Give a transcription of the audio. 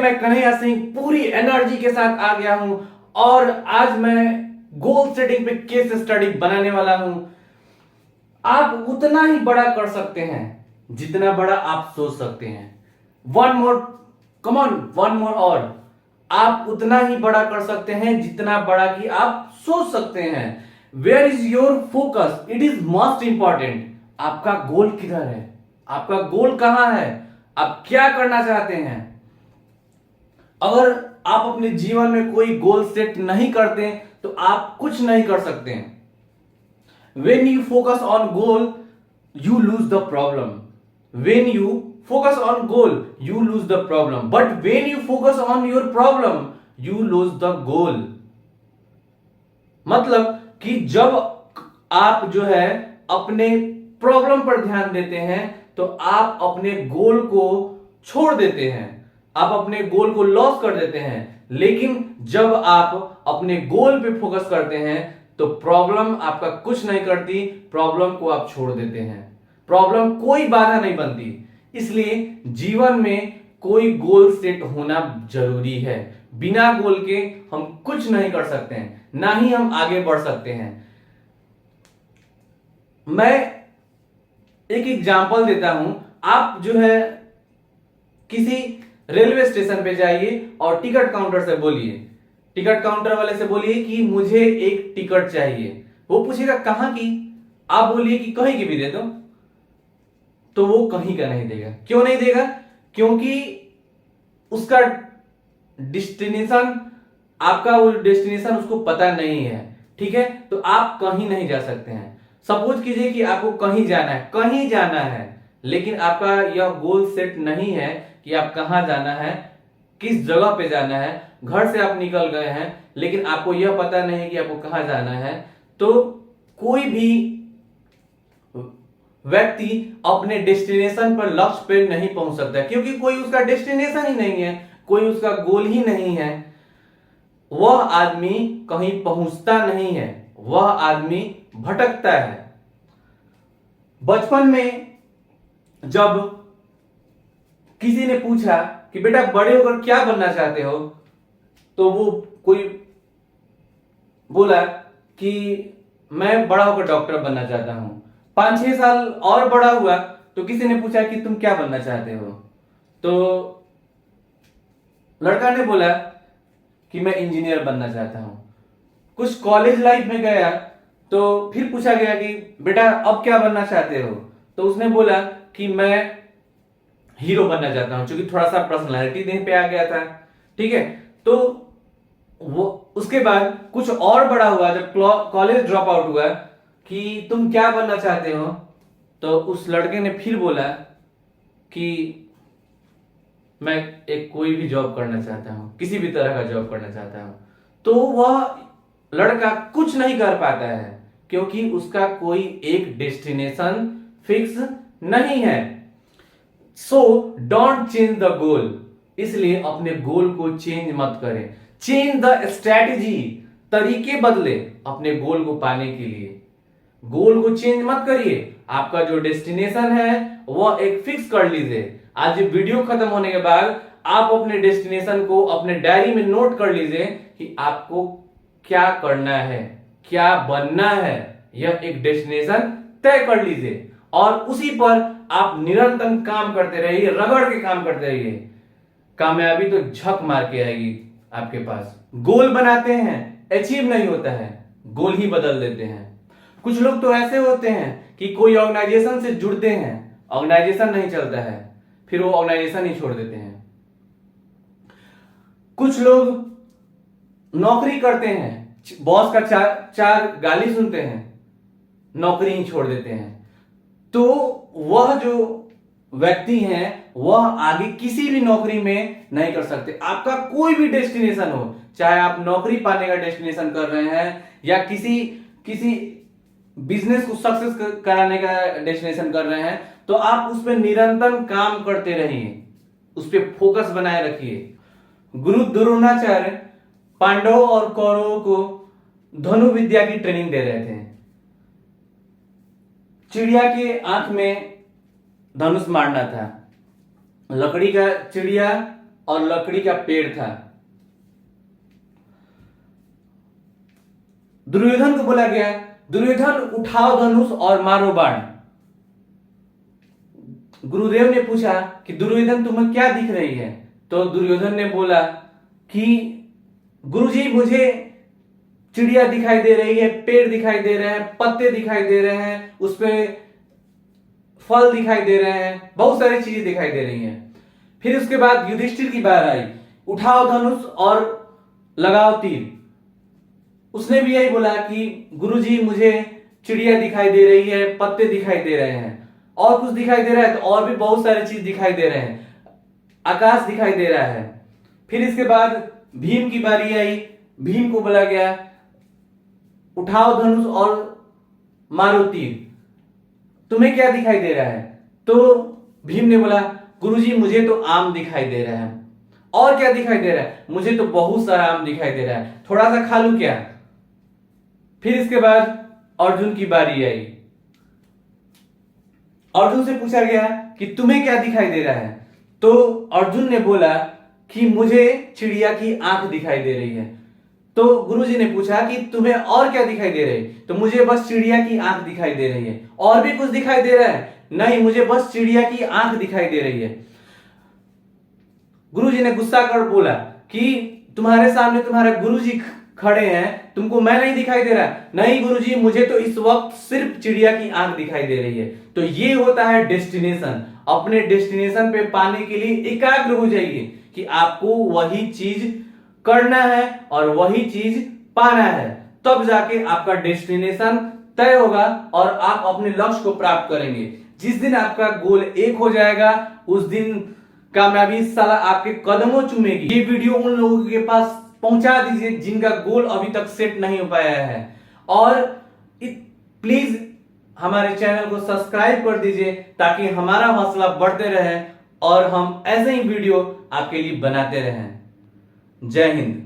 मैं कन्हैया सिंह पूरी एनर्जी के साथ आ गया हूं और आज मैं गोल सेटिंग पे केस स्टडी बनाने वाला हूं। आप उतना ही बड़ा कर सकते हैं जितना बड़ा आप सोच सकते हैं। One more, come on, one more और आप उतना ही बड़ा कर सकते हैं जितना बड़ा कि आप सोच सकते हैं। Where is your focus, it is most important. आपका गोल किधर है? आपका गोल कहां है? आप क्या करना चाहते हैं? अगर आप अपने जीवन में कोई गोल सेट नहीं करते तो आप कुछ नहीं कर सकते हैं। When you focus on goal, you lose the problem. When you focus on goal, you lose the problem. But when you focus on your problem, you lose the goal. मतलब कि जब आप जो है अपने प्रॉब्लम पर ध्यान देते हैं तो आप अपने गोल को छोड़ देते हैं, आप अपने गोल को लॉस कर देते हैं। लेकिन जब आप अपने गोल पे फोकस करते हैं तो प्रॉब्लम आपका कुछ नहीं करती, प्रॉब्लम को आप छोड़ देते हैं। प्रॉब्लम कोई बाधा नहीं बनती। इसलिए जीवन में कोई गोल सेट होना जरूरी है। बिना गोल के हम कुछ नहीं कर सकते हैं, ना ही हम आगे बढ़ सकते हैं। मैं एक एग्जांपल देता हूं। आप जो है किसी रेलवे स्टेशन पे जाइए और टिकट काउंटर से बोलिए, टिकट काउंटर वाले से बोलिए कि मुझे एक टिकट चाहिए। वो पूछेगा कहां की? आप बोलिए कि कहीं की भी दे दो, तो वो कहीं का नहीं देगा। क्यों नहीं देगा? क्योंकि उसका डेस्टिनेशन, आपका वो डेस्टिनेशन उसको पता नहीं है। ठीक है, तो आप कहीं नहीं जा सकते हैं। सपोज कीजिए कि आपको कहीं जाना है, कहीं जाना है, लेकिन आपका यह गोल सेट नहीं है कि आप कहां जाना है, किस जगह पे जाना है। घर से आप निकल गए हैं लेकिन आपको यह पता नहीं है कि आपको कहां जाना है। तो कोई भी व्यक्ति अपने डेस्टिनेशन पर, लक्ष्य पे नहीं पहुंच सकता है, क्योंकि कोई उसका डेस्टिनेशन ही नहीं है, कोई उसका गोल ही नहीं है। वह आदमी कहीं पहुंचता नहीं है, वह आदमी भटकता है। बचपन में जब किसी ने पूछा कि बेटा बड़े होकर क्या बनना चाहते हो, तो वो कोई बोला कि मैं बड़ा होकर डॉक्टर बनना चाहता हूं। 5-6 साल और बड़ा हुआ तो किसी ने पूछा कि तुम क्या बनना चाहते हो, तो लड़का ने बोला कि मैं इंजीनियर बनना चाहता हूं। कुछ कॉलेज लाइफ में गया तो फिर पूछा गया कि बेटा अब क्या बनना चाहते हो, तो उसने बोला कि मैं हीरो बनना चाहता हूं, क्योंकि थोड़ा सा पर्सनालिटी देह पे आ गया था। ठीक है, तो वो उसके बाद कुछ और बड़ा हुआ, जब कॉलेज ड्रॉप आउट हुआ कि तुम क्या बनना चाहते हो, तो उस लड़के ने फिर बोला कि मैं एक कोई भी जॉब करना चाहता हूं, किसी भी तरह का जॉब करना चाहता हूं। तो वह लड़का कुछ नहीं कर पाता है क्योंकि उसका कोई एक डेस्टिनेशन फिक्स नहीं है। So don't change the goal. इसलिए अपने गोल को चेंज मत करें। चेंज द स्ट्रैटेजी, तरीके बदले अपने गोल को पाने के लिए। गोल को चेंज मत करिए। आपका जो डेस्टिनेशन है वह एक फिक्स कर लीजिए। आज वीडियो खत्म होने के बाद आप अपने डेस्टिनेशन को अपने डायरी में नोट कर लीजिए कि आपको क्या करना है, क्या बनना है। यह एक डेस्टिनेशन तय कर लीजिए और उसी पर आप निरंतर काम करते रहिए, रगड़ के काम करते रहिए। कामयाबी तो झक मार के आएगी आपके पास। गोल बनाते हैं, अचीव नहीं होता है, गोल ही बदल देते हैं। कुछ लोग तो ऐसे होते हैं कि कोई ऑर्गेनाइजेशन से जुड़ते हैं, ऑर्गेनाइजेशन नहीं चलता है, फिर वो ऑर्गेनाइजेशन ही छोड़ देते हैं। कुछ लोग नौकरी करते हैं, बॉस का चार गाली सुनते हैं, नौकरी ही छोड़ देते हैं। तो वह जो व्यक्ति हैं वह आगे किसी भी नौकरी में नहीं कर सकते। आपका कोई भी डेस्टिनेशन हो, चाहे आप नौकरी पाने का डेस्टिनेशन कर रहे हैं या किसी बिजनेस को सक्सेस कराने का डेस्टिनेशन कर रहे हैं, तो आप उस पर निरंतर काम करते रहिए, उस पर फोकस बनाए रखिए। गुरु द्रोणाचार्य पांडवों और कौरवों को धनु विद्या की ट्रेनिंग दे रहे थे। चिड़िया के आंख में धनुष मारना था, लकड़ी का चिड़िया और लकड़ी का पेड़ था। दुर्योधन को बोला गया, दुर्योधन उठाओ धनुष और मारो बाण। गुरुदेव ने पूछा कि दुर्योधन तुम्हें क्या दिख रही है? तो दुर्योधन ने बोला कि गुरुजी मुझे चिड़िया दिखाई दे रही है, पेड़ दिखाई दे रहे हैं, पत्ते दिखाई दे रहे हैं, उसपे फल दिखाई दे रहे हैं, बहुत सारी चीजें दिखाई दे रही हैं। फिर उसके बाद युधिष्ठिर की बार आई, उठाओ धनुष और लगाओ तीर। उसने भी यही बोला कि गुरुजी मुझे चिड़िया दिखाई दे रही है, पत्ते दिखाई दे रहे हैं, और कुछ दिखाई दे रहा है तो और भी बहुत सारी चीज दिखाई दे रहे हैं, आकाश दिखाई दे रहा है। फिर इसके बाद भीम की बारी आई, भीम को बोला गया उठाओ धनुष और मारो तीर, तुम्हें क्या दिखाई दे रहा है? तो भीम ने बोला गुरुजी मुझे तो आम दिखाई दे रहा है। और क्या दिखाई दे रहा है? मुझे तो बहुत सारा आम दिखाई दे रहा है, थोड़ा सा खा लूं क्या? फिर इसके बाद अर्जुन की बारी आई, अर्जुन से पूछा गया कि तुम्हें क्या दिखाई दे रहा है? तो अर्जुन ने बोला कि मुझे चिड़िया की आंख दिखाई दे रही है। तो गुरुजी ने पूछा कि तुम्हें और क्या दिखाई दे रही है? तो मुझे बस चिड़िया की आंख दिखाई दे रही है। और भी कुछ दिखाई दे रहा है? नहीं, मुझे बस चिड़िया की आंख दिखाई दे रही है। गुरुजी ने गुस्सा कर बोला कि तुम्हारे सामने तुम्हारे गुरुजी खड़े हैं, तुमको मैं नहीं दिखाई दे रहा? नहीं गुरुजी, मुझे तो इस वक्त सिर्फ चिड़िया की आंख दिखाई दे रही है। तो ये होता है डेस्टिनेशन। अपने डेस्टिनेशन पे पाने के लिए एकाग्र हो जाइए कि आपको वही चीज करना है और वही चीज पाना है, तब जाके आपका डेस्टिनेशन तय होगा और आप अपने लक्ष्य को प्राप्त करेंगे। जिस दिन आपका गोल एक हो जाएगा उस दिन कामयाबी साला आपके कदमों चूमेगी। ये वीडियो उन लोगों के पास पहुंचा दीजिए जिनका गोल अभी तक सेट नहीं हो पाया है, और प्लीज हमारे चैनल को सब्सक्राइब कर दीजिए ताकि हमारा हौसला बढ़ते रहे और हम ऐसे ही वीडियो आपके लिए बनाते रहें। जय हिंद।